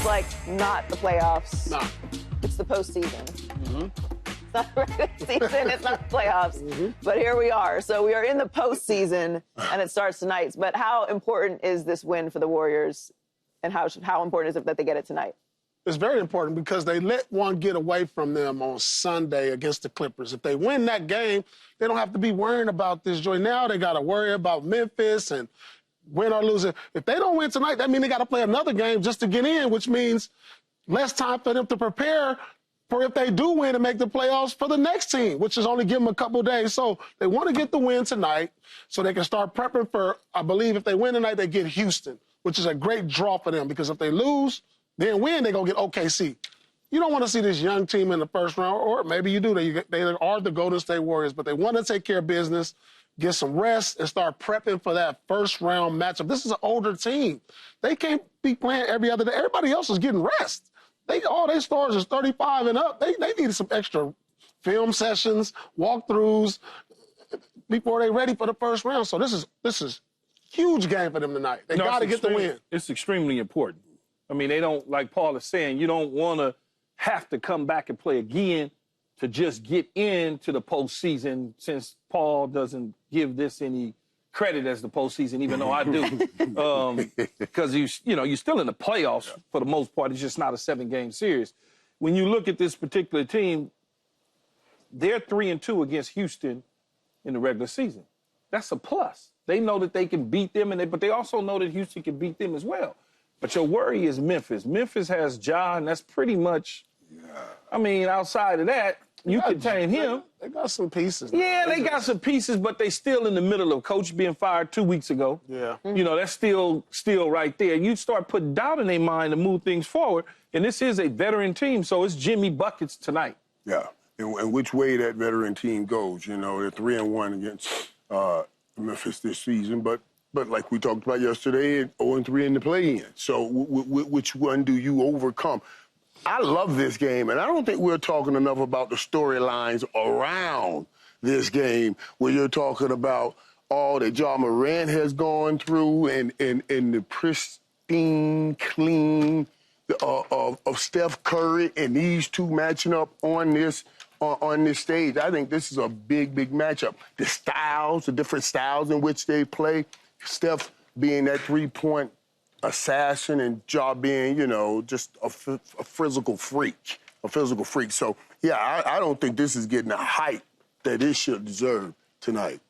like not the playoffs. Nah. It's the postseason. Mm-hmm. It's not the regular season. It's not the playoffs. Mm-hmm. But here we are. So we are in the postseason, and it starts tonight. But how important is this win for the Warriors, and how important is it that they get it tonight? It's very important because they let one get away from them on Sunday against the Clippers. If they win that game, they don't have to be worrying about this, Joy. Now they got to worry about Memphis and win or lose. If they don't win tonight, that means they got to play another game just to get in, which means less time for them to prepare for if they do win and make the playoffs for the next team, which is only give them a couple of days. So they want to get the win tonight so they can start prepping for, I believe if they win tonight, they get Houston, which is a great draw for them because if they lose, then win, they're going to get OKC. You don't want to see this young team in the first round, or maybe you do. They are the Golden State Warriors, but they want to take care of business, get some rest, and start prepping for that first-round matchup. This is an older team. They can't be playing every other day. Everybody else is getting rest. All their stars is 35 and up. They need some extra film sessions, walkthroughs before they're ready for the first round. So this is huge game for them tonight. They got to get the win. It's extremely important. I mean, they don't, like Paul is saying, you don't want to have to come back and play again to just get into the postseason, since Paul doesn't give this any credit as the postseason, even though I do. Because you're still in the playoffs for the most part. It's just not a 7-game series. When you look at this particular team, they're 3-2 against Houston in the regular season. That's a plus. They know that they can beat them, but they also know that Houston can beat them as well. But your worry is Memphis. Memphis has Ja, and that's pretty much, I mean, outside of that, you contain him. They got some pieces. Yeah, they got some pieces, but they still in the middle of coach being fired 2 weeks ago. Yeah. You know, that's still right there. You start putting doubt in their mind to move things forward, and this is a veteran team, so it's Jimmy buckets tonight. Yeah, and which way that veteran team goes, you know, they're 3-1 against Memphis this season, but like we talked about yesterday, 0-3 in the play-in. So which one do you overcome? I love this game, and I don't think we're talking enough about the storylines around this game, where you're talking about all that Ja Morant has gone through and the pristine, clean of Steph Curry and these two matching up on this stage. I think this is a big matchup. The different styles in which they play. Steph being that three-point assassin and Ja being, you know, just a physical freak. So, yeah, I don't think this is getting the hype that it should deserve tonight.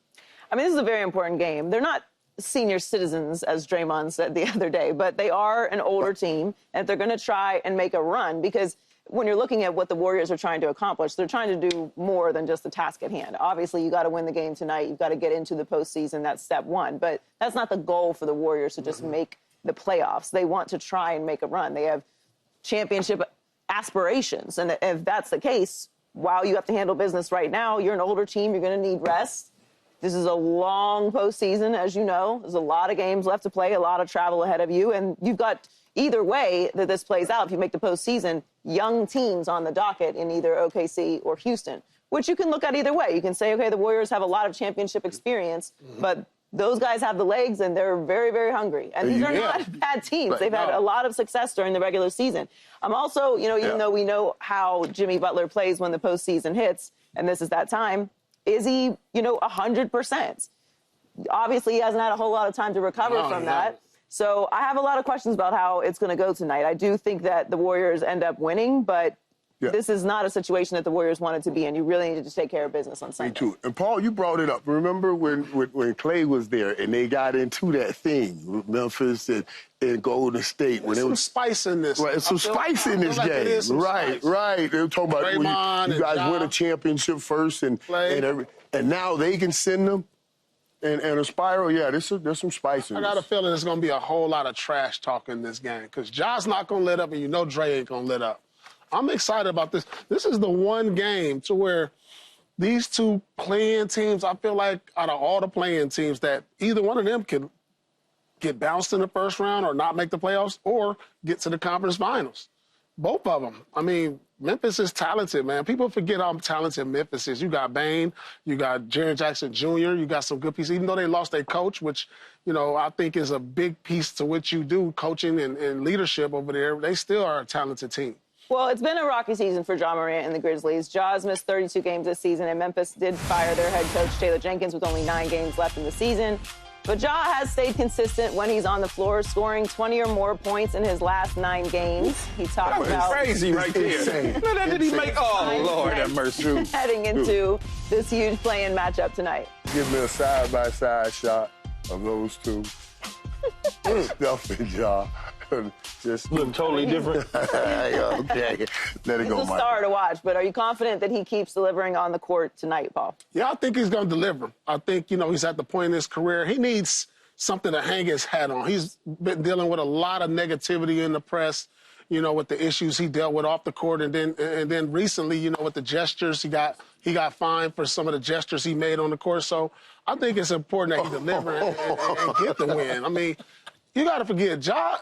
I mean, this is a very important game. They're not senior citizens, as Draymond said the other day, but they are an older team, and they're going to try and make a run because when you're looking at what the Warriors are trying to accomplish, they're trying to do more than just the task at hand. Obviously, you got to win the game tonight. You've got to get into the postseason. That's step one. But that's not the goal for the Warriors to just make the playoffs. They want to try and make a run. They have championship aspirations. And if that's the case, while you have to handle business right now, you're an older team. You're going to need rest. This is a long postseason, as you know. There's a lot of games left to play, a lot of travel ahead of you. And you've got either way that this plays out, if you make the postseason, young teams on the docket in either OKC or Houston, which you can look at either way. You can say, okay, the Warriors have a lot of championship experience, but those guys have the legs and they're very, very hungry. And these are not bad teams. Right. They've had a lot of success during the regular season. I'm also, you know, even though we know how Jimmy Butler plays when the postseason hits, and this is that time, is he, 100%? Obviously, he hasn't had a whole lot of time to recover from that. So I have a lot of questions about how it's going to go tonight. I do think that the Warriors end up winning, but this is not a situation that the Warriors wanted to be in. You really needed to take care of business on Sunday. Me too. And, Paul, you brought it up. Remember when Clay was there and they got into that thing with Memphis and Golden State? There's some spice in this. Right, some spice in this game. Right. They were talking about you guys win a championship first and now they can send them. And a spiral, there's some spice in I got a feeling there's going to be a whole lot of trash talk in this game because Ja's not going to let up, and Dre ain't going to let up. I'm excited about this. This is the one game to where these two playing teams, I feel like out of all the playing teams, that either one of them can get bounced in the first round or not make the playoffs or get to the conference finals. Both of them. I mean, Memphis is talented, man. People forget how talented Memphis is. You got Bane, you got Jaren Jackson Jr., you got some good pieces. Even though they lost their coach, which, you know, I think is a big piece to what you do, coaching and leadership over there, they still are a talented team. Well, it's been a rocky season for Ja Morant and the Grizzlies. Ja's missed 32 games this season, and Memphis did fire their head coach, Taylor Jenkins, with only 9 games left in the season. But Ja has stayed consistent when he's on the floor, scoring 20 or more points in his last 9 games. He talked about crazy right there. Look at did he make? Oh, Lord have mercy. Heading into this huge play-in matchup tonight. Give me a side-by-side shot of those two. Steph and Ja. Just Look totally different. Okay, let it go, He's a Mike. star to watch, but are you confident that he keeps delivering on the court tonight, Paul? Yeah, I think he's going to deliver. I think, you know, he's at the point in his career. He needs something to hang his hat on. He's been dealing with a lot of negativity in the press, you know, with the issues he dealt with off the court. And then recently, you know, with the gestures, he got fined for some of the gestures he made on the court. So I think it's important that he deliver and get the win. I mean, you got to forget, Ja,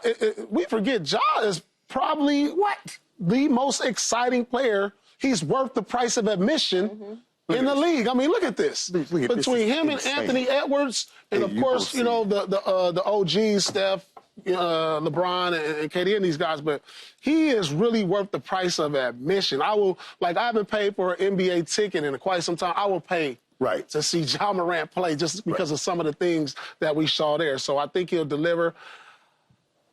we forget Ja is probably the most exciting player. He's worth the price of admission in the league. I mean, look at this. Between him and Anthony Edwards, and of course, you know, the OGs, Steph, LeBron, and KD and these guys, but he is really worth the price of admission. I haven't paid for an NBA ticket in quite some time. I will pay to see Ja Morant play just because of some of the things that we saw there. So I think he'll deliver.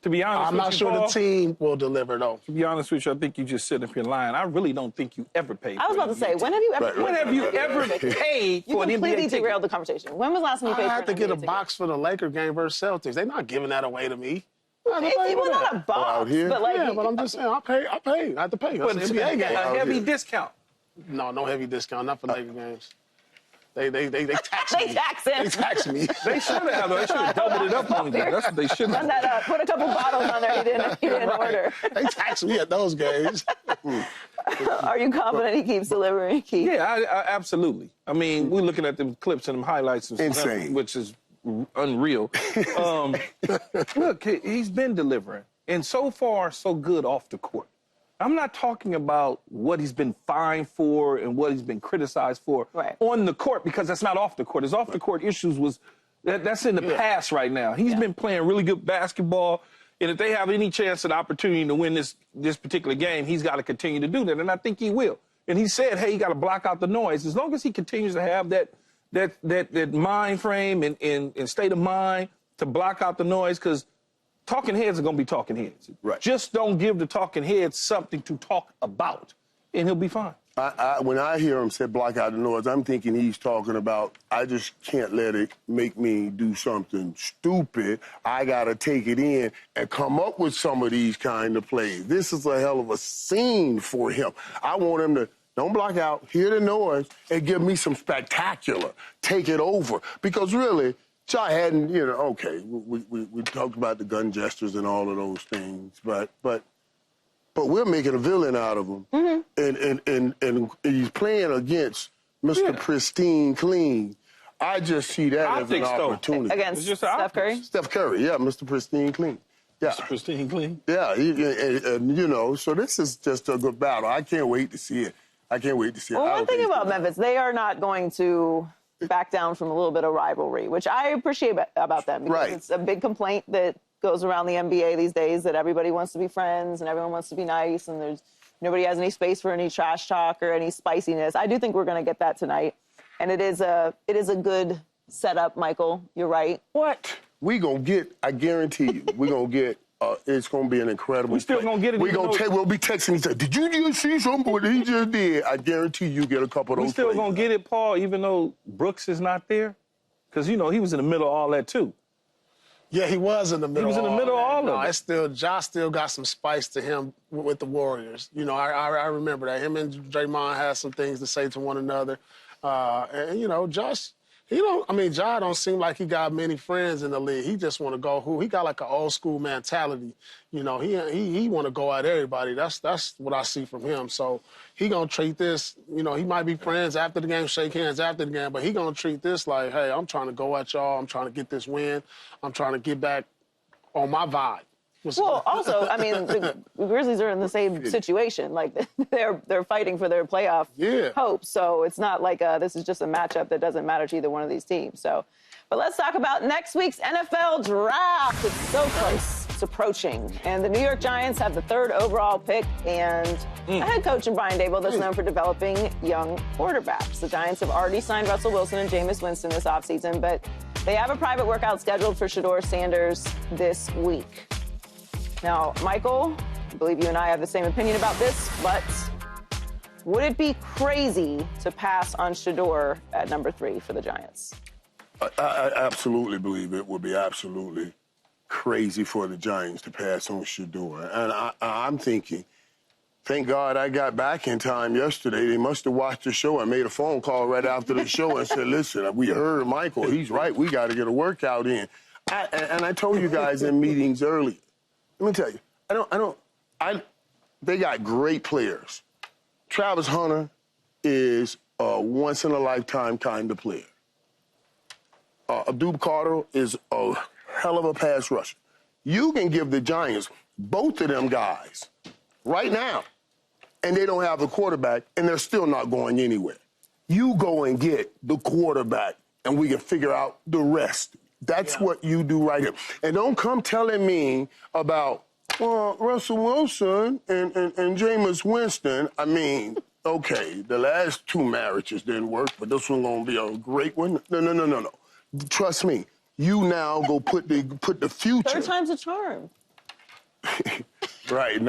To be honest I'm not sure Paul, the team will deliver, though. To be honest with you, I think you just sit up here lying. I really don't think you ever paid. I was about to say, when have you ever? When have you ever paid You for an NBA completely ticket? derailed the conversation. When was the last time you paid I for had to an get NBA a ticket? box for the Laker game versus Celtics. They're not giving that away to me. It was not a box, out here? but like, Yeah, but I'm just saying, I pay. I have to pay. That's But an it's NBA game. a heavy discount. No heavy discount, not for Laker games. They tax me. They tax him. They tax me. They should have. They should have doubled it up on you. That's what they should Run have. that up. Put a couple bottles on there. He didn't order. They tax me at those games. Are you confident he keeps delivering, Keith? Yeah, I absolutely. I mean, we're looking at them clips and them highlights and stuff, Insane. which is unreal. Look, he's been delivering, and so far, so good off the court. I'm not talking about what he's been fined for and what he's been criticized for on the court, because that's not off the court. His off the court issues that's in the past right now. He's been playing really good basketball, and if they have any chance and opportunity to win this particular game, he's got to continue to do that, and I think he will. And he said, hey, you got to block out the noise. As long as he continues to have that mind frame and state of mind to block out the noise, because talking heads are going to be talking heads. Right. Just don't give the talking heads something to talk about, and he'll be fine. When I hear him say block out the noise, I'm thinking he's talking about, I just can't let it make me do something stupid. I got to take it in and come up with some of these kind of plays. This is a hell of a scene for him. I want him to don't block out, hear the noise, and give me some spectacular. Take it over. Because really, Ja hadn't, you know, okay, we talked about the gun gestures and all of those things, but we're making a villain out of him. And he's playing against Mr. Pristine Clean. I just see that as an opportunity. Against Steph Curry? Steph Curry, yeah, Mr. Pristine Clean. Yeah. Mr. Pristine Clean. Yeah, and, you know, so this is just a good battle. I can't wait to see it. Well, one thing about Memphis, they are not going to back down from a little bit of rivalry, which I appreciate about them, because it's a big complaint that goes around the NBA these days, that everybody wants to be friends and everyone wants to be nice, and nobody has any space for any trash talk or any spiciness. I do think we're going to get that tonight, and it is a good setup, Michael. You're right. What? We gonna get, I guarantee you, we gonna get, it's gonna be an incredible We still play. gonna get it. We'll be texting each other. Did you just see something what he just did? I guarantee you get a couple of those We still plays. gonna get it, Paul, even though Brooks is not there, because you know he was in the middle of all that too. Yeah, he was in the middle. He was in the middle of all of it. It's still, Ja still got some spice to him with the Warriors. You know, I remember that. Him and Draymond had some things to say to one another. And, you know, Ja don't seem like he got many friends in the league. He just want to go He got like an old school mentality. You know, he want to go at everybody. That's what I see from him. So he gonna treat this, you know, he might be friends after the game, shake hands after the game, but he gonna treat this like, hey, I'm trying to go at y'all. I'm trying to get this win. I'm trying to get back on my vibe. Well, also, I mean, the Grizzlies are in the same situation. Like, they're fighting for their playoff hopes. So it's not like this is just a matchup that doesn't matter to either one of these teams. So, but let's talk about next week's NFL draft. It's so close. It's approaching. And the New York Giants have the 3rd overall pick and a head coach in Brian Daboll that's known for developing young quarterbacks. The Giants have already signed Russell Wilson and Jameis Winston this offseason, but they have a private workout scheduled for Shedeur Sanders this week. Now, Michael, I believe you and I have the same opinion about this, but would it be crazy to pass on Shedeur at number 3 for the Giants? I absolutely believe it would be absolutely crazy for the Giants to pass on Shedeur. And I'm thinking, thank God I got back in time yesterday. They must have watched the show and made a phone call right after the show and said, listen, we heard Michael. He's right. We got to get a workout in. And I told you guys in meetings earlier, let me tell you, they got great players. Travis Hunter is a once-in-a-lifetime kind of player. Abdul Carter is a hell of a pass rusher. You can give the Giants both of them guys right now, and they don't have the quarterback, and they're still not going anywhere. You go and get the quarterback, and we can figure out the rest. That's what you do right here. And don't come telling me about, well, Russell Wilson and Jameis Winston. I mean, okay, the last 2 marriages didn't work, but this one's going to be a great one. No. Trust me. You now go put the future. 3rd time's a charm. Right.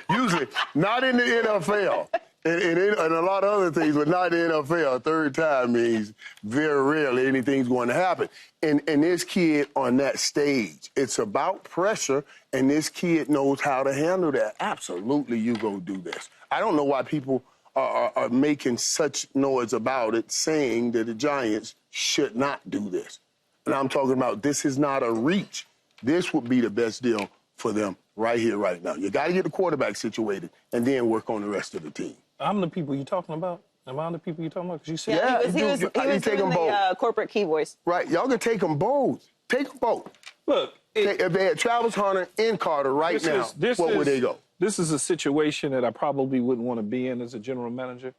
Usually not in the NFL. And a lot of other things, but not in the NFL. 3rd time means very rarely anything's going to happen. And this kid on that stage, it's about pressure, and this kid knows how to handle that. Absolutely, you go do this. I don't know why people are making such noise about it, saying that the Giants should not do this. And I'm talking about this is not a reach. This would be the best deal for them right here, right now. You got to get the quarterback situated and then work on the rest of the team. I'm the people you're talking about. Am I the people you're talking about? Because you said he was doing the corporate key voice. Right. Y'all can take them both. Take them both. Look. If they had Travis Hunter and Carter right now, where would they go? This is a situation that I probably wouldn't want to be in as a general manager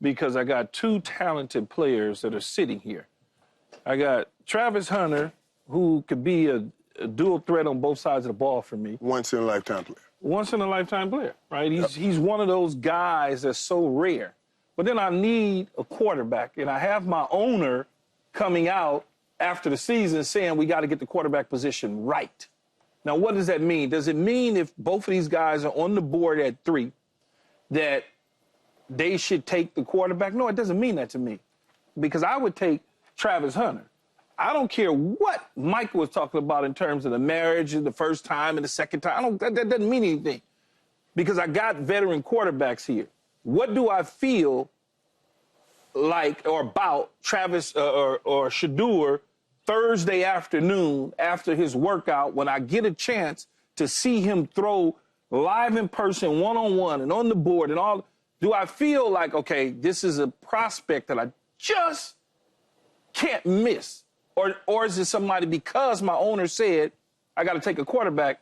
because I got 2 talented players that are sitting here. I got Travis Hunter, who could be a dual threat on both sides of the ball for me. Once-in-a-lifetime player. Once-in-a-lifetime player, right? He's one of those guys that's so rare. But then I need a quarterback, and I have my owner coming out after the season saying we got to get the quarterback position right. Now, what does that mean? Does it mean if both of these guys are on the board at 3 that they should take the quarterback? No, it doesn't mean that to me because I would take Travis Hunter. I don't care what Michael was talking about in terms of the marriage and the first time and the second time. That doesn't mean anything because I got veteran quarterbacks here. What do I feel like or about Travis or Shedeur Thursday afternoon after his workout when I get a chance to see him throw live in person, one-on-one and on the board and all? Do I feel like, okay, this is a prospect that I just can't miss? Or is it somebody, because my owner said I got to take a quarterback,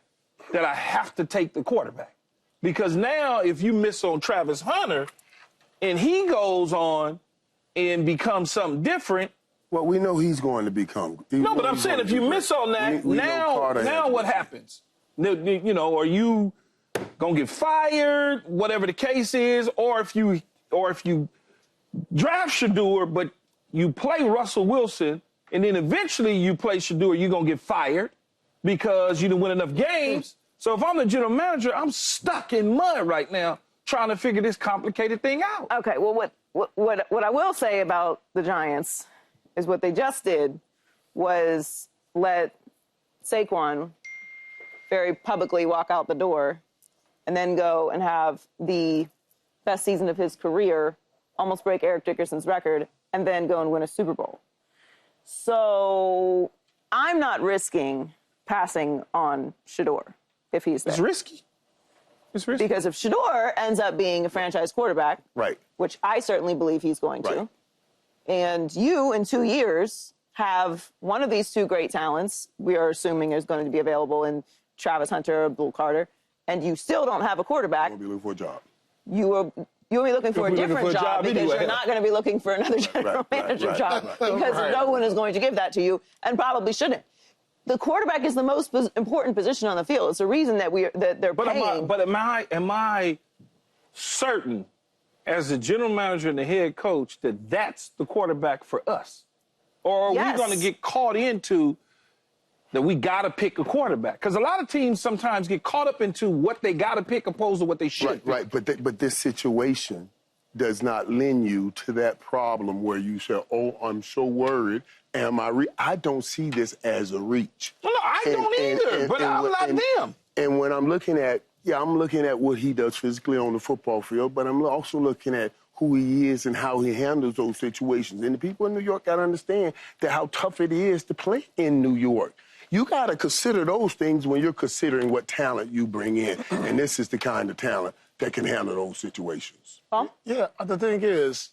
that I have to take the quarterback? Because now if you miss on Travis Hunter and he goes on and becomes something different. Well, we know he's going to become. No, but I'm saying if you miss on that, now what happens? You know, are you going to get fired, whatever the case is? Or if you draft Shedeur, but you play Russell Wilson, and then eventually you play Shedeur, you're going to get fired because you didn't win enough games. So if I'm the general manager, I'm stuck in mud right now trying to figure this complicated thing out. Okay, well, what I will say about the Giants is what they just did was let Saquon very publicly walk out the door and then go and have the best season of his career, almost break Eric Dickerson's record, and then go and win a Super Bowl. So I'm not risking passing on Shedeur if he's there. It's risky. It's risky. Because if Shedeur ends up being a franchise quarterback, right, which I certainly believe he's going to, and you in 2 years have one of these 2 great talents we are assuming is going to be available in Travis Hunter or Bull Carter, and you still don't have a quarterback, I'll be looking for a job. you'll be looking for a different job because anyway. you're not going to be looking for another general manager job because no one is going to give that to you and probably shouldn't. The quarterback is the most important position on the field. It's the reason that they're paying. Am I certain, as the general manager and the head coach, that that's the quarterback for us? Or are we going to get caught into that we got to pick a quarterback? Because a lot of teams sometimes get caught up into what they got to pick opposed to what they should pick. Right, but this situation does not lend you to that problem where you say, oh, I'm so worried. I don't see this as a reach. Well, no, I don't either, but I'm not them. And when I'm looking at, I'm looking at what he does physically on the football field, but I'm also looking at who he is and how he handles those situations. And the people in New York got to understand that how tough it is to play in New York. You got to consider those things when you're considering what talent you bring in. And this is the kind of talent that can handle those situations. Yeah, the thing is,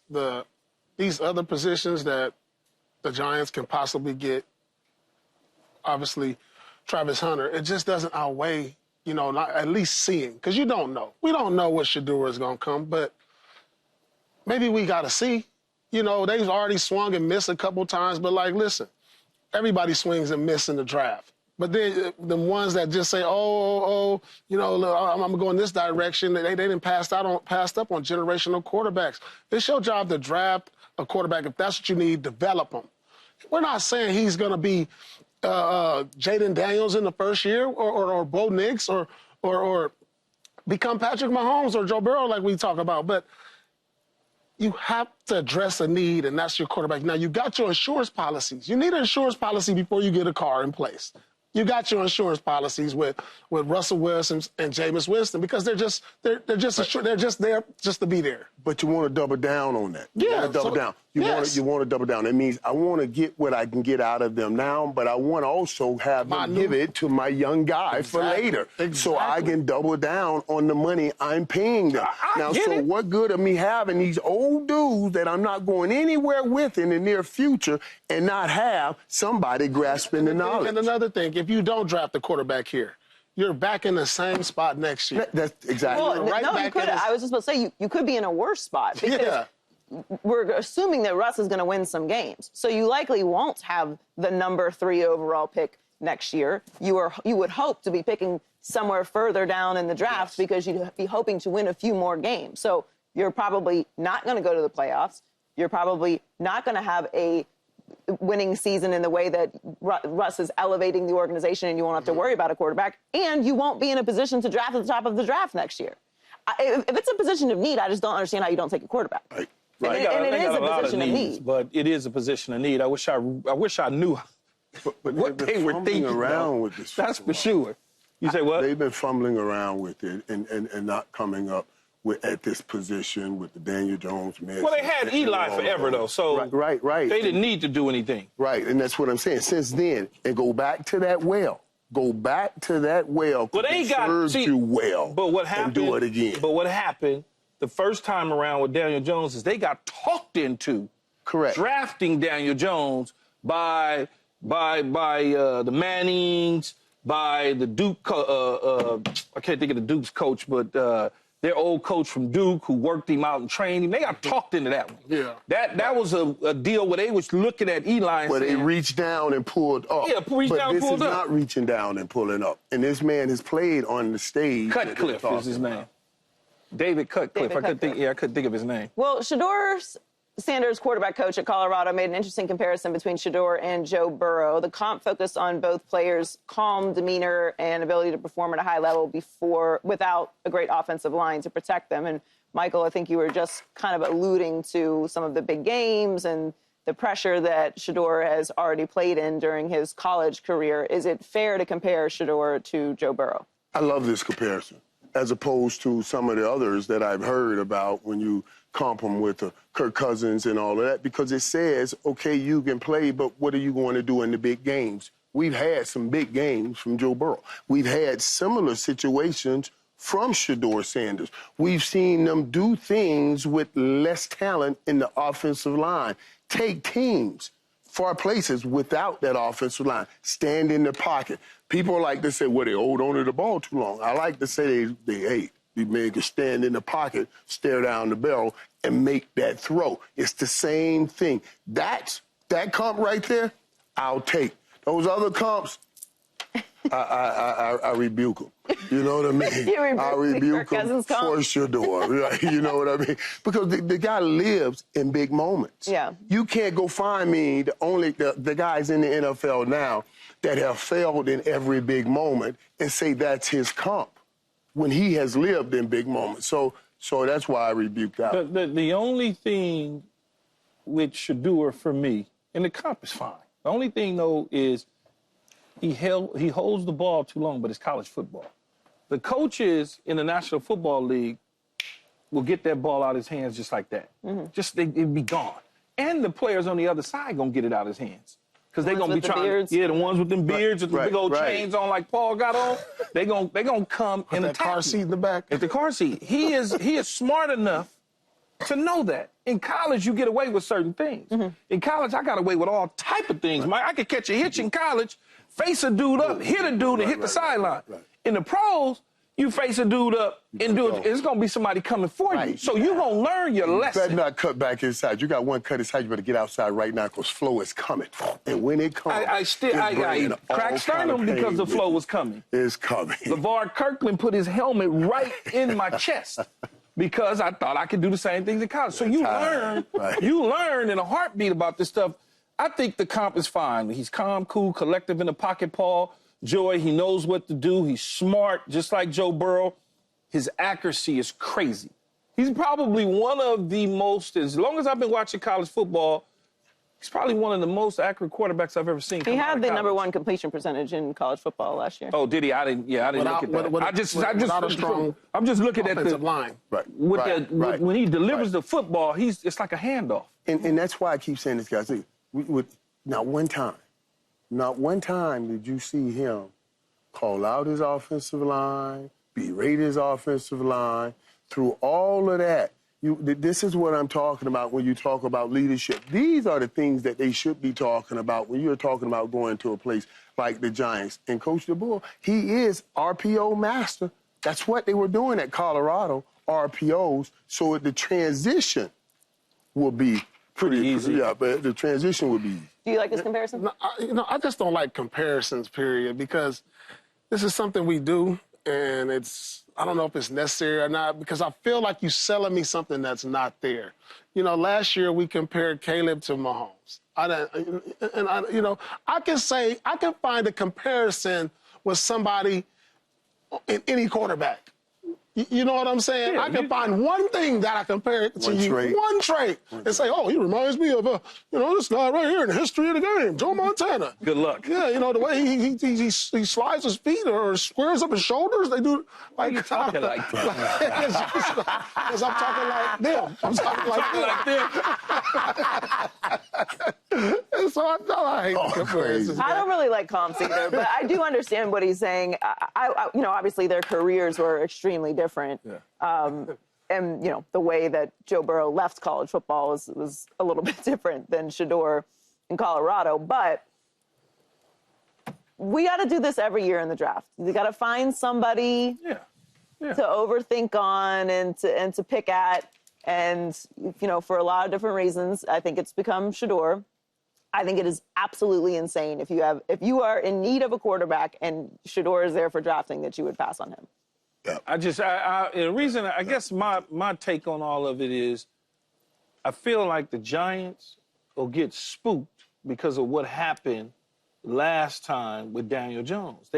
these other positions that the Giants can possibly get, obviously, Travis Hunter, it just doesn't outweigh, not at least seeing, because you don't know. We don't know what Shedeur is going to come, but maybe we got to see. They've already swung and missed a couple times, but, listen, everybody swings and misses in the draft. But then the ones that just say, I'm going to go in this direction, they didn't passed up on generational quarterbacks. It's your job to draft a quarterback. If that's what you need, develop them. We're not saying he's going to be Jaden Daniels in the first year or Bo Nix or become Patrick Mahomes or Joe Burrow like we talk about. But you have to address a need, and that's your quarterback. Now, you got your insurance policies. You need an insurance policy before you get a car in place. You got your insurance policies with Russell Wilson and Jameis Winston because they're just there just to be there. But you want to double down on that. You want to double down. You want to double down. That means I want to get what I can get out of them now, but I want to also have them give it to my young guy for later, so I can double down on the money I'm paying them. What good of me having these old dudes that I'm not going anywhere with in the near future and not have somebody grasping the knowledge? And another thing, if you don't draft the quarterback here, you're back in the same spot next year. That's exactly. Well, you could. I was just about to say you could be in a worse spot because we're assuming that Russ is going to win some games. So you likely won't have the number 3 overall pick next year. You would hope to be picking somewhere further down in the draft because you'd be hoping to win a few more games. So you're probably not going to go to the playoffs. You're probably not going to have a winning season in the way that Russ is elevating the organization, and you won't have to worry about a quarterback, and you won't be in a position to draft at the top of the draft next year. If it's a position of need, I just don't understand how you don't take a quarterback. Right. And it is a position of need. But it is a position of need. I wish I knew what they were thinking around with this. That's for sure. You say what? They've been fumbling around with it and not coming up at this position with the Daniel Jones mess. Well, they had Eli forever, though, so right. They didn't need to do anything. Right, and that's what I'm saying. Since then, and go back to that well. Go back to that well. Well, they served you well. But what happened? And do it again. But what happened the first time around with Daniel Jones is they got talked into drafting Daniel Jones by the Mannings, by the Duke. I can't think of the Duke's coach, but. Their old coach from Duke who worked him out and trained him. They got talked into that one. Yeah. That was a deal where they was looking at Eli and saying, they reached down and pulled up. Yeah, reached down and pulled up. This is not reaching down and pulling up. And this man has played on the stage. Cutcliffe is his name. David Cutcliffe. I couldn't think of his name. Well, Shedeur Sanders, quarterback coach at Colorado, made an interesting comparison between Shedeur and Joe Burrow. The comp focused on both players' calm demeanor and ability to perform at a high level without a great offensive line to protect them. And Michael, I think you were just kind of alluding to some of the big games and the pressure that Shedeur has already played in during his college career. Is it fair to compare Shedeur to Joe Burrow? I love this comparison, as opposed to some of the others that I've heard about when you comp them with Kirk Cousins and all of that, because it says, okay, you can play, but what are you going to do in the big games? We've had some big games from Joe Burrow. We've had similar situations from Shedeur Sanders. We've seen them do things with less talent in the offensive line, take teams far places without that offensive line, stand in the pocket, People like to say, well, they hold on to the ball too long. I like to say they make a stand in the pocket, stare down the barrel, and make that throw. It's the same thing. That comp right there, I'll take. Those other comps, I rebuke them. You know what I mean? I rebuke them for Shedeur. Right? You know what I mean? Because the guy lives in big moments. Yeah. You can't go find me the guys in the NFL now that have failed in every big moment and say that's his comp when he has lived in big moments. So that's why I rebuke that. The only thing with Shedeur for me, and the comp is fine. The only thing, though, is he holds the ball too long, but it's college football. The coaches in the National Football League will get that ball out of his hands just like that. Mm-hmm. It'd be gone. And the players on the other side going to get it out of his hands. Because they're going to be trying to, the ones with them beards with the big old chains on like Paul got on, they're gonna come and attack. Car seat in the back. It's the car seat. He is smart enough to know that. In college, you get away with certain things. Mm-hmm. In college, I got away with all type of things. I could catch a hitch in college, face a dude up, hit a dude, and hit the sideline. In the pros, you face a dude up and do it. It's going to be somebody coming for you. So you're going to learn your lesson. You better not cut back inside. You got one cut inside. You better get outside right now because flow is coming. And when it comes, I cracked sternum because the flow was coming. It's coming. LeVar Kirkland put his helmet right in my chest because I thought I could do the same things in college. So you learn in a heartbeat about this stuff. I think the comp is fine. He's calm, cool, collective in the pocket, Paul. Joy, he knows what to do. He's smart, just like Joe Burrow. His accuracy is crazy. He's probably one of the most, as long as I've been watching college football, he's probably one of the most accurate quarterbacks I've ever seen. He had the #1 completion percentage in college football last year. Oh, did he? I didn't look at that. I'm just looking at the line. When he delivers the football, it's like a handoff. And that's why I keep saying this, guys. Not one time did you see him call out his offensive line, berate his offensive line. Through all of that, this is what I'm talking about when you talk about leadership. These are the things that they should be talking about when you're talking about going to a place like the Giants. And Coach DeBoer, he is RPO master. That's what they were doing at Colorado, RPOs, so the transition will be pretty easy. Yeah, but the transition would be easy. Do you like this comparison? No, I just don't like comparisons, period, because this is something we do, and I don't know if it's necessary or not, because I feel like you're selling me something that's not there. Last year we compared Caleb to Mahomes. I can find a comparison with somebody in any quarterback. You know what I'm saying? Yeah, I can find one thing that I compare to one trait, and say, oh, he reminds me of this guy right here in the history of the game, Joe Montana. Good luck. Yeah, the way he slides his feet or squares up his shoulders, they do like. You talking like that? Because I'm talking like them. I'm talking like them. And so I hate comparisons. I don't really like comps either, but I do understand what he's saying. Obviously their careers were extremely different. Yeah. And, the way that Joe Burrow left college football was a little bit different than Shedeur in Colorado. But we got to do this every year in the draft. You got to find somebody to overthink on and to pick at. And, for a lot of different reasons, I think it's become Shedeur. I think it is absolutely insane if you are in need of a quarterback and Shedeur is there for drafting that you would pass on him. Yeah. The reason, I guess my take on all of it is I feel like the Giants will get spooked because of what happened last time with Daniel Jones.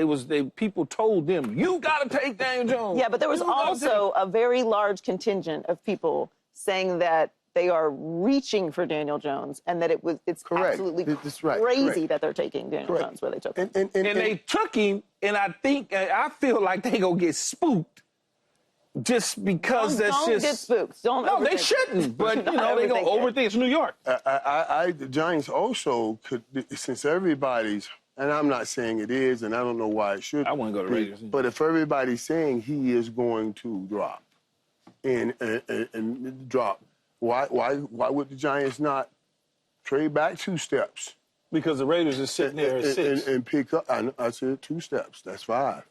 People told them, you got to take Daniel Jones. Yeah, but there was also a very large contingent of people saying that they are reaching for Daniel Jones and that it's absolutely crazy that they're taking Daniel Jones where they took him. And they took him, and I feel like they going to get spooked just because don't get spooked. No, they shouldn't. But, they going to overthink. It's New York. The Giants also could, since everybody's, and I'm not saying it is, and I don't know why it should. I want to go to Raiders. But if everybody's saying he is going to drop and drop, why would the Giants not trade back 2 steps Because the Raiders are sitting there at 6. And pick up. I said 2 steps. That's 5.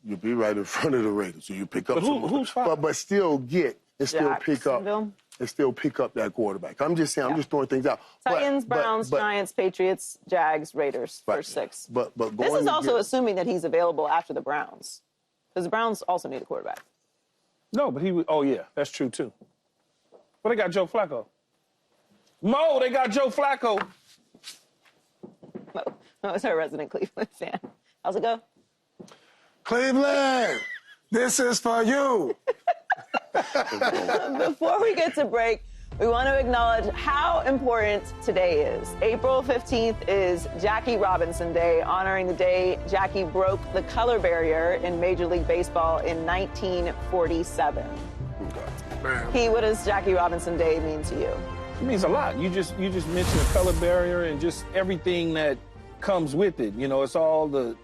You'll be right in front of the Raiders, so you pick up. But who's 5? But still get and still pick up Jacksonville. and still pick up that quarterback. I'm just saying. I'm just throwing things out. Titans, Browns, Giants, Patriots, Jags, Raiders, first 6. But this is also assuming that he's available after the Browns, because the Browns also need a quarterback. No, but he was. Oh yeah, that's true too. But they got Joe Flacco. Mo, they got Joe Flacco. Mo is our resident Cleveland fan. How's it go? Cleveland, this is for you. Before we get to break, we want to acknowledge how important today is. April 15th is Jackie Robinson Day, honoring the day Jackie broke the color barrier in Major League Baseball in 1947. Man. Key, what does Jackie Robinson Day mean to you? It means a lot. You just mentioned the color barrier and just everything that comes with it. You know, it's all the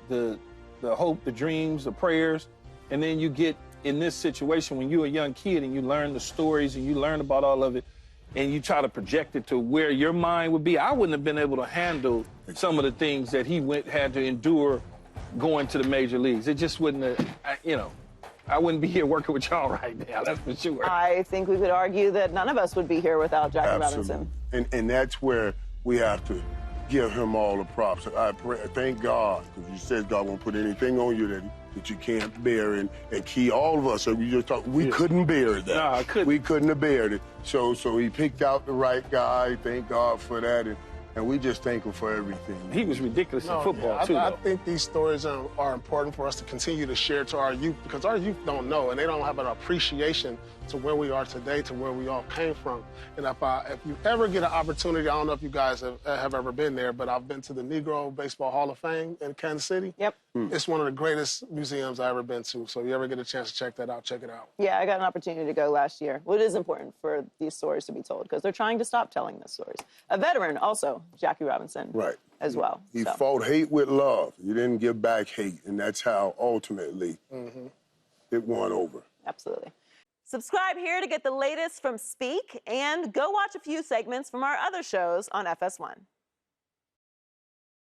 hope, the dreams, the prayers, and then you get in this situation when you're a young kid and you learn the stories and you learn about all of it and you try to project it to where your mind would be. I wouldn't have been able to handle some of the things that he had to endure going to the major leagues. It just wouldn't have, I wouldn't be here working with y'all right now, that's for sure. I think we could argue that none of us would be here without Jackie Robinson. And that's where we have to give him all the props. I thank God, because you said God won't put anything on you that you can't bear. And Key, all of us, so we just talked, we couldn't bear that. No, I couldn't. We couldn't have bared it. So he picked out the right guy. Thank God for that. And we just thank him for everything. He was ridiculous in football, too, I think these stories are important for us to continue to share to our youth, because our youth don't know, and they don't have an appreciation to where we are today, to where we all came from. And if you ever get an opportunity, I don't know if you guys have ever been there, but I've been to the Negro Baseball Hall of Fame in Kansas City. Yep. It's one of the greatest museums I've ever been to. So if you ever get a chance to check that out, check it out. Yeah, I got an opportunity to go last year. Well, it is important for these stories to be told because they're trying to stop telling these stories. A veteran also, Jackie Robinson. Right. As well. He fought hate with love. He didn't give back hate, and that's how ultimately it won over. Absolutely. Subscribe here to get the latest from Speak, and go watch a few segments from our other shows on FS1.